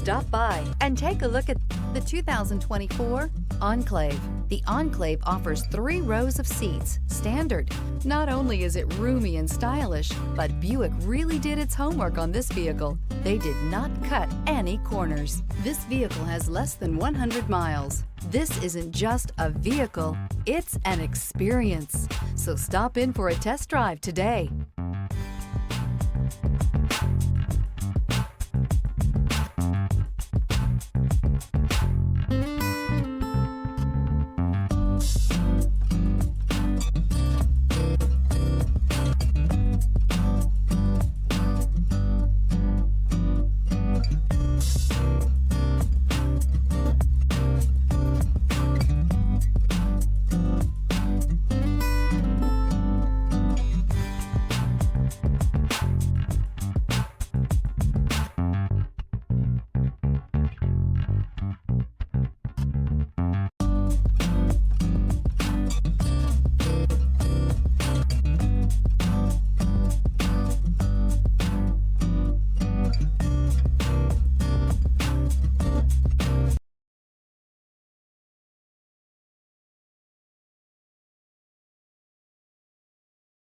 Stop by and take a look at the 2024 Enclave. The Enclave offers 3 rows of seats, standard. Not only is it roomy and stylish, but Buick really did its homework on this vehicle. They did not cut any corners. This vehicle has less than 100 miles. This isn't just a vehicle, it's an experience. So stop in for a test drive today.